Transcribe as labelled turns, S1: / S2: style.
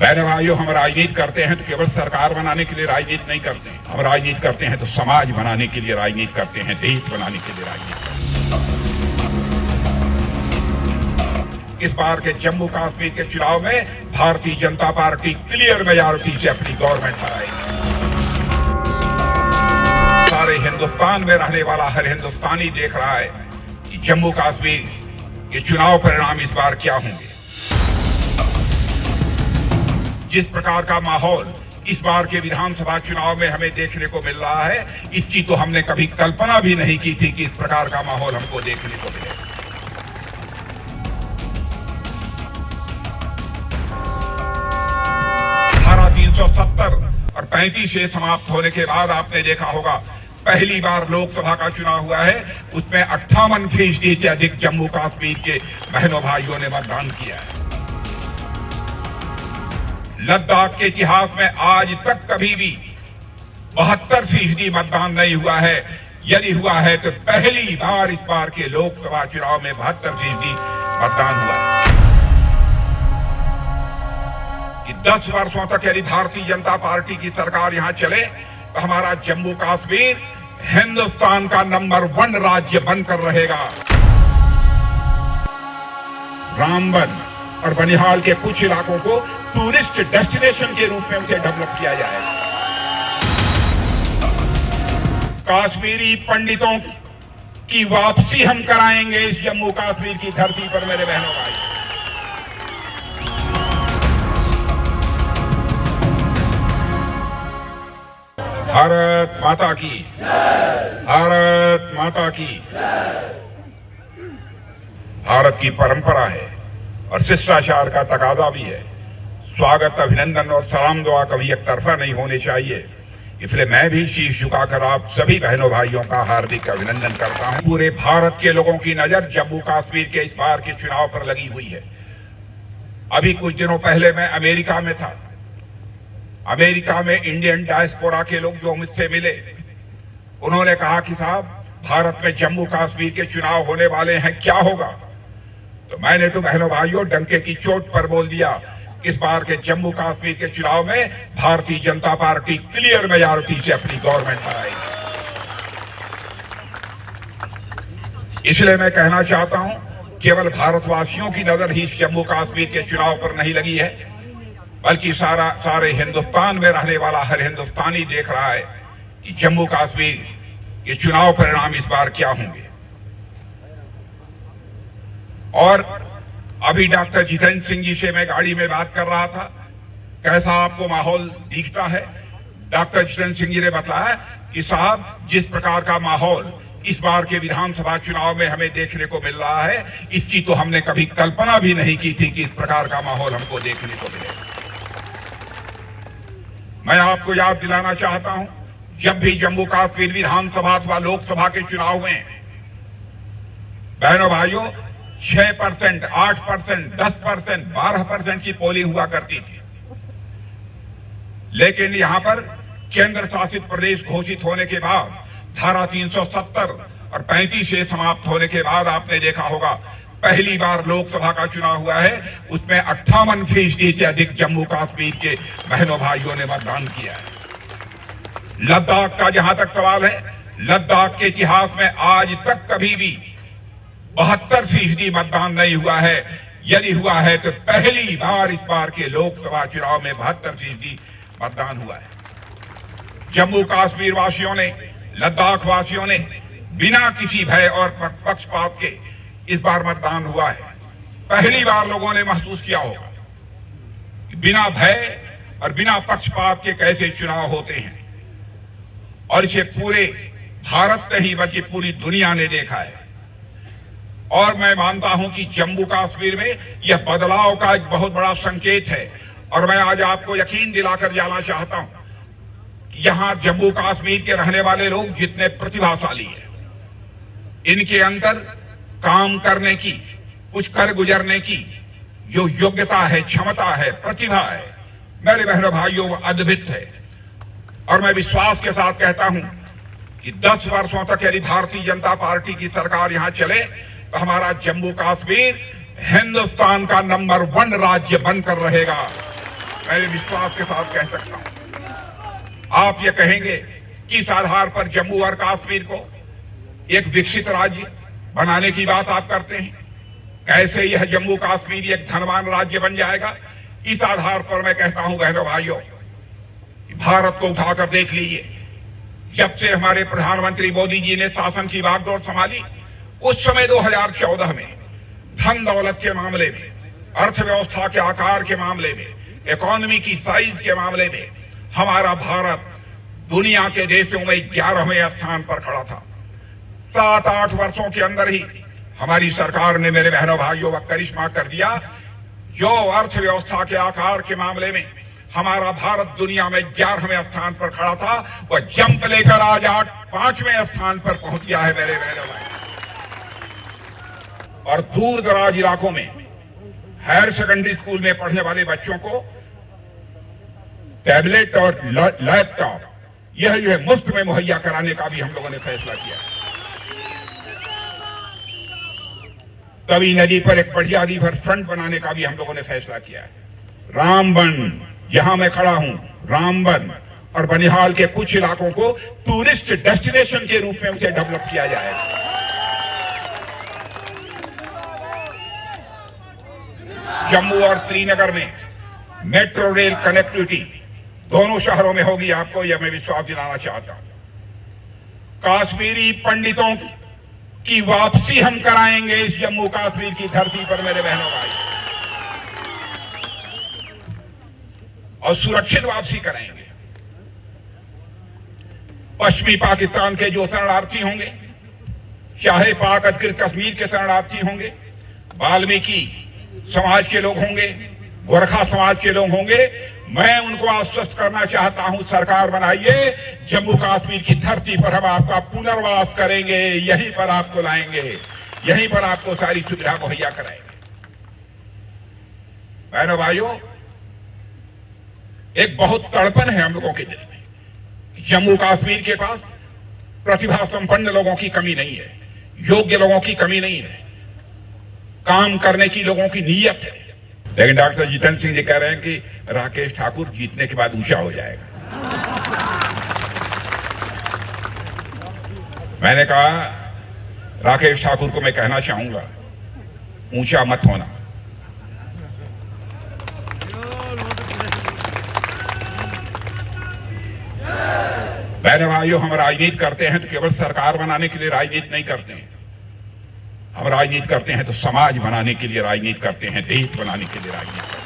S1: बहनों भाइयों, हम राजनीति करते हैं तो केवल सरकार बनाने के लिए राजनीति नहीं करते हैं। हम राजनीति करते हैं तो समाज बनाने के लिए राजनीति करते हैं, देश बनाने के लिए राजनीति करते हैं। इस बार के जम्मू कश्मीर के चुनाव में Bharatiya Janata party clear majority से अपनी गवर्नमेंट बनाएगी। सारे हिंदुस्तान में रहने वाला हर हिंदुस्तानी देख रहा है कि जम्मू कश्मीर के चुनाव परिणाम इस बार क्या होंगे। जिस प्रकार का माहौल इस बार के विधानसभा चुनाव में हमें देखने को मिल रहा है, इसकी तो हमने कभी कल्पना भी नहीं की थी कि इस प्रकार का माहौल हमको देखने को मिलेगा। धारा 370 और 35 से समाप्त होने के बाद आपने देखा होगा, पहली बार लोकसभा का चुनाव हुआ है, उसमें 58% से अधिक जम्मू कश्मीर के बहनों भाइयों ने मतदान किया है। लद्दाख के इतिहास में आज तक कभी भी 72% मतदान नहीं हुआ है। यदि हुआ है तो पहली बार इस बार के लोकसभा चुनाव में 72% मतदान हुआ है। कि 10 वर्षों तक यदि भारतीय जनता पार्टी की सरकार यहां चले तो हमारा जम्मू कश्मीर हिंदुस्तान का नंबर 1 राज्य बनकर रहेगा। रामबन और बनिहाल के कुछ इलाकों को टूरिस्ट डेस्टिनेशन के रूप में उसे डेवलप किया जाएगा। कश्मीरी पंडितों की वापसी हम कराएंगे इस जम्मू कश्मीर की धरती पर, मेरे बहनों भाई। भारत माता की, भारत माता की। भारत की परंपरा है और शिष्टाचार का तकाजा भी है। स्वागत, अभिनंदन और सलाम दुआ कभी एक तरफा नहीं होने चाहिए। इसलिए मैं भी शीश झुकाकर आप सभी बहनों भाइयों का हार्दिक अभिनंदन करता हूं। पूरे भारत के लोगों की नजर जम्मू कश्मीर के इस बार के चुनाव पर लगी हुई है। अभी कुछ दिनों पहले मैं अमेरिका में था। अमेरिका में इंडियन डायस्पोरा के लोग जो मुझसे मिले, उन्होंने कहा कि साहब, भारत में जम्मू कश्मीर के चुनाव होने वाले हैं, क्या होगा? तो मैंने तो बहनों भाइयों डंके की चोट पर बोल दिया, इस बार के जम्मू कश्मीर के चुनाव में Bharatiya Janata party clear majority से अपनी गवर्नमेंट बनाएगी। इसलिए मैं कहना चाहता हूं, केवल भारतवासियों की नजर ही जम्मू कश्मीर के चुनाव पर नहीं लगी है, बल्कि सारे हिंदुस्तान में रहने वाला हर हिंदुस्तानी देख रहा है कि जम्मू कश्मीर के चुनाव परिणाम इस बार क्या होंगे। और अभी डॉक्टर जितेंद्र सिंह जी से मैं गाड़ी में बात कर रहा था, कैसा आपको माहौल दिखता है? डॉक्टर जितेंद्र सिंह जी ने बताया कि साहब, जिस प्रकार का माहौल इस बार के विधानसभा चुनाव में हमें देखने को मिल रहा है, इसकी तो हमने कभी कल्पना भी नहीं की थी कि इस प्रकार का माहौल हमको देखने को मिलेगा। मैं आपको याद दिलाना चाहता हूं, जब भी जम्मू कश्मीर विधानसभा अथवा लोकसभा के चुनाव में बहनों भाइयों 6%, 8%, 10%, 12% की पोलिंग हुआ करती थी, लेकिन यहां पर केंद्र शासित प्रदेश घोषित होने के बाद, धारा 370 और 35 से समाप्त होने के बाद आपने देखा होगा, पहली बार लोकसभा का चुनाव हुआ है, उसमें 58% से अधिक जम्मू कश्मीर के बहनों भाइयों ने मतदान किया है। लद्दाख का जहां तक सवाल है, लद्दाख के इतिहास में आज तक कभी भी 72% मतदान नहीं हुआ है। यदि हुआ है तो पहली बार इस बार के लोकसभा चुनाव में 72% मतदान हुआ है। जम्मू कश्मीर वासियों ने, लद्दाख वासियों ने बिना किसी भय और पक्षपात के इस बार मतदान हुआ है। पहली बार लोगों ने महसूस किया होगा कि बिना भय और बिना पक्षपात के कैसे चुनाव होते हैं, और इसे पूरे भारत नहीं बल्कि पूरी दुनिया ने देखा है। और मैं मानता हूं कि जम्मू कश्मीर में यह बदलाव का एक बहुत बड़ा संकेत है। और मैं आज आपको यकीन दिलाकर जाना चाहता हूं कि यहां जम्मू कश्मीर के रहने वाले लोग जितने प्रतिभाशाली हैं, इनके अंदर काम करने की, कुछ कर गुजरने की जो योग्यता है, क्षमता है, प्रतिभा है, मेरे बहनों भाइयों, वो अद्भुत है। और मैं विश्वास के साथ कहता हूं कि 10 वर्षों तक यदि भारतीय जनता पार्टी की सरकार यहां चले तो हमारा जम्मू कश्मीर हिंदुस्तान का नंबर 1 राज्य बनकर रहेगा। मैं विश्वास के साथ कह सकता हूं। आप ये कहेंगे कि इस आधार पर जम्मू और कश्मीर को एक विकसित राज्य बनाने की बात आप करते हैं। कैसे यह जम्मू कश्मीर एक धनवान राज्य बन जाएगा? इस आधार पर मैं कहता हूं बहनों भाइयों, भारत को उठाकर देख लीजिए। जब से हमारे प्रधानमंत्री मोदी जी ने शासन की बागडोर संभाली, उस समय 2014 में धन दौलत के मामले में, अर्थव्यवस्था के आकार के मामले में, इकोनॉमी की साइज के मामले में हमारा भारत दुनिया के देशों में 11वें स्थान पर खड़ा था। 7-8 वर्षों के अंदर ही हमारी सरकार ने मेरे बहनों भाइयों वह करिश्मा कर दिया। जो अर्थव्यवस्था के आकार के मामले में हमारा भारत दुनिया में 11वें स्थान पर खड़ा था, वह जंप लेकर आज 5वें स्थान पर पहुंच गया है मेरे बहनों भाई। और दूर दराज इलाकों में हायर सेकेंडरी स्कूल में पढ़ने वाले बच्चों को टैबलेट और लैपटॉप यह जो है मुफ्त में मुहैया कराने का भी हम लोगों ने फैसला किया। तवी नदी पर एक बढ़िया रिवर फ्रंट बनाने का भी हम लोगों ने फैसला किया है। रामबन, जहां मैं खड़ा हूं, रामबन और बनिहाल के कुछ इलाकों को टूरिस्ट डेस्टिनेशन के रूप में उसे डेवलप किया जाएगा। जम्मू और श्रीनगर में मेट्रो रेल कनेक्टिविटी दोनों शहरों में होगी, आपको यह मैं विश्वास दिलाना चाहता हूं। काश्मीरी पंडितों की वापसी हम कराएंगे इस जम्मू कश्मीर की धरती पर मेरे बहनों भाई, और सुरक्षित वापसी कराएंगे। पश्चिमी पाकिस्तान के जो शरणार्थी होंगे, चाहे पाक अधिकृत कश्मीर के शरणार्थी होंगे, वाल्मीकि समाज के लोग होंगे, गोरखा समाज के लोग होंगे, मैं उनको आश्वस्त करना चाहता हूं, सरकार बनाइए, जम्मू कश्मीर की धरती पर हम आपका पुनर्वास करेंगे, यहीं पर आपको लाएंगे, यहीं पर आपको सारी सुविधा मुहैया कराएंगे। बहनों भाइयों, एक बहुत तड़पन है हम लोगों के दिल में। जम्मू कश्मीर के पास प्रतिभा संपन्न लोगों की कमी नहीं है, योग्य लोगों की कमी नहीं है, काम करने की लोगों की नीयत है। लेकिन डॉक्टर जितेंद्र सिंह जी कह रहे हैं कि राकेश ठाकुर जीतने के बाद ऊंचा हो जाएगा। मैंने कहा राकेश ठाकुर को मैं कहना चाहूंगा, ऊंचा मत होना। बहनों भाइयों, हम राजनीति करते हैं तो केवल सरकार बनाने के लिए राजनीति नहीं करते हैं। हम राजनीति करते हैं तो समाज बनाने के लिए राजनीति करते हैं, देश बनाने के लिए राजनीति करते हैं।